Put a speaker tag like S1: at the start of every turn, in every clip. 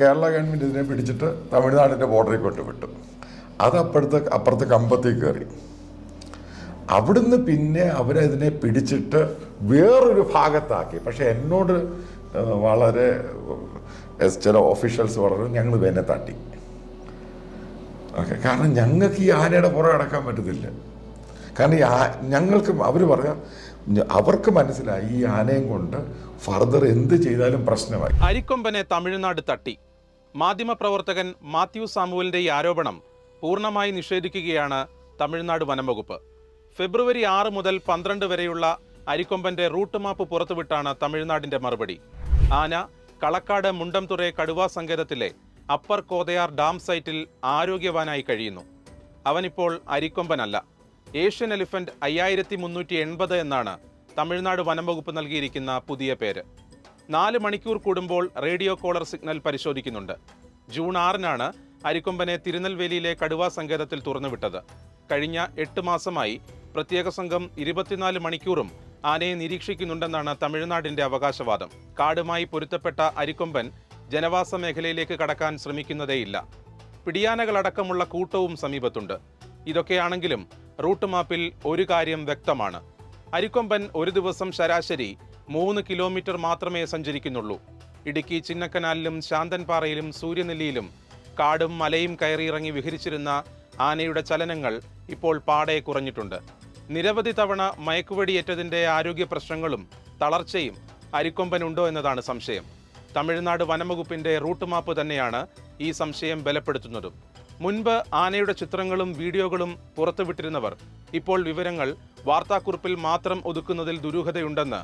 S1: Kerala government ഇതിനെ പിടിച്ചിട്ട് തമിഴ്നാടിൻ്റെ ബോർഡറിൽ കൊണ്ടുവിട്ടു. അത് അപ്പുറത്തെ കമ്പത്തിൽ കയറി. അവിടുന്ന് പിന്നെ അവരതിനെ പിടിച്ചിട്ട് വേറൊരു ഭാഗത്താക്കി. പക്ഷെ എന്നോട് വളരെ ചില ഓഫീഷ്യൽസ് പറഞ്ഞു, ഞങ്ങൾ വേനെ തട്ടി. ഓക്കെ, കാരണം ഞങ്ങൾക്ക് ഈ ആനയുടെ പുറകെ അടക്കാൻ പറ്റത്തില്ല. കാരണം ഞങ്ങൾക്ക് അവർ പറയാം, അവർക്ക് മനസ്സിലായി ഈ ആനയും കൊണ്ട് ഫർദർ എന്ത് ചെയ്താലും പ്രശ്നമായി.
S2: അരിക്കൊമ്പനെ തമിഴ്നാട് തട്ടി. മാധ്യമപ്രവർത്തകൻ മാത്യു സാമുവലിന്റെ ഈ ആരോപണം പൂർണ്ണമായി നിഷേധിക്കുകയാണ് തമിഴ്നാട് വനംവകുപ്പ്. ഫെബ്രുവരി 6 മുതൽ 12 വരെയുള്ള അരിക്കൊമ്പന്റെ റൂട്ട് മാപ്പ് പുറത്തുവിട്ടാണ് തമിഴ്നാടിന്റെ മറുപടി. ആന കളക്കാട് മുണ്ടംതുറ കടുവാ സങ്കേതത്തിലെ അപ്പർ കോതയാർ ഡാം സൈറ്റിൽ ആരോഗ്യവാനായി കഴിയുന്നു. അവനിപ്പോൾ അരിക്കൊമ്പനല്ല. ഏഷ്യൻ എലിഫന്റ് 5380 എന്നാണ് തമിഴ്നാട് വനംവകുപ്പ് നൽകിയിരിക്കുന്ന പുതിയ പേര്. 4 മണിക്കൂർ കൂടുമ്പോൾ റേഡിയോ കോളർ സിഗ്നൽ പരിശോധിക്കുന്നുണ്ട്. ജൂൺ 6-നാണ് അരിക്കൊമ്പനെ തിരുനെൽവേലിയിലെ കടുവാ സങ്കേതത്തിൽ തുറന്നുവിട്ടത്. കഴിഞ്ഞ 8 മാസമായി പ്രത്യേക സംഘം 24 മണിക്കൂറും ആനയെ നിരീക്ഷിക്കുന്നുണ്ടെന്നാണ് തമിഴ്നാടിന്റെ അവകാശവാദം. കാടുമായി പൊരുത്തപ്പെട്ട അരിക്കൊമ്പൻ ജനവാസ മേഖലയിലേക്ക് കടക്കാൻ ശ്രമിക്കുന്നതേയില്ല. പിടിയാനകളടക്കമുള്ള കൂട്ടവും സമീപത്തുണ്ട്. ഇതൊക്കെയാണെങ്കിലും റൂട്ട് മാപ്പിൽ ഒരു കാര്യം വ്യക്തമാണ്. അരിക്കൊമ്പൻ ഒരു ദിവസം ശരാശരി 3 കിലോമീറ്റർ മാത്രമേ സഞ്ചരിക്കുന്നുള്ളൂ. ഇടുക്കി ചിന്നക്കനാലിലും ശാന്തൻപാറയിലും സൂര്യനെല്ലിയിലും കാടും മലയും കയറിയിറങ്ങി വിഹരിച്ചിരുന്ന ആനയുടെ ചലനങ്ങൾ ഇപ്പോൾ പാടെ കുറഞ്ഞിട്ടുണ്ട്. നിരവധി തവണ മയക്കുവെടിയേറ്റതിൻ്റെ ആരോഗ്യ പ്രശ്നങ്ങളും തളർച്ചയും അരിക്കൊമ്പനുണ്ടോ എന്നതാണ് സംശയം. തമിഴ്നാട് വനംവകുപ്പിന്റെ റൂട്ട് മാപ്പ് തന്നെയാണ് ഈ സംശയം ബലപ്പെടുത്തുന്നതും. മുൻപ് ആനയുടെ ചിത്രങ്ങളും വീഡിയോകളും പുറത്തുവിട്ടിരുന്നവർ ഇപ്പോൾ വിവരങ്ങൾ വാർത്താക്കുറിപ്പിൽ മാത്രം ഒതുക്കുന്നതിൽ ദുരൂഹതയുണ്ടെന്ന്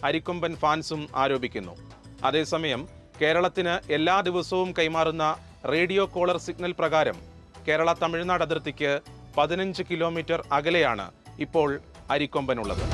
S2: അരിക്കൊമ്പൻ ഫാൻസും ആരോപിക്കുന്നു. അതേസമയം കേരളത്തിന് എല്ലാ ദിവസവും കൈമാറുന്ന റേഡിയോ കോളർ സിഗ്നൽ പ്രകാരം കേരള തമിഴ്നാട് അതിർത്തിക്ക് 15 കിലോമീറ്റർ അകലെയാണ് ഇപ്പോൾ അരിക്കൊമ്പനുള്ളത്.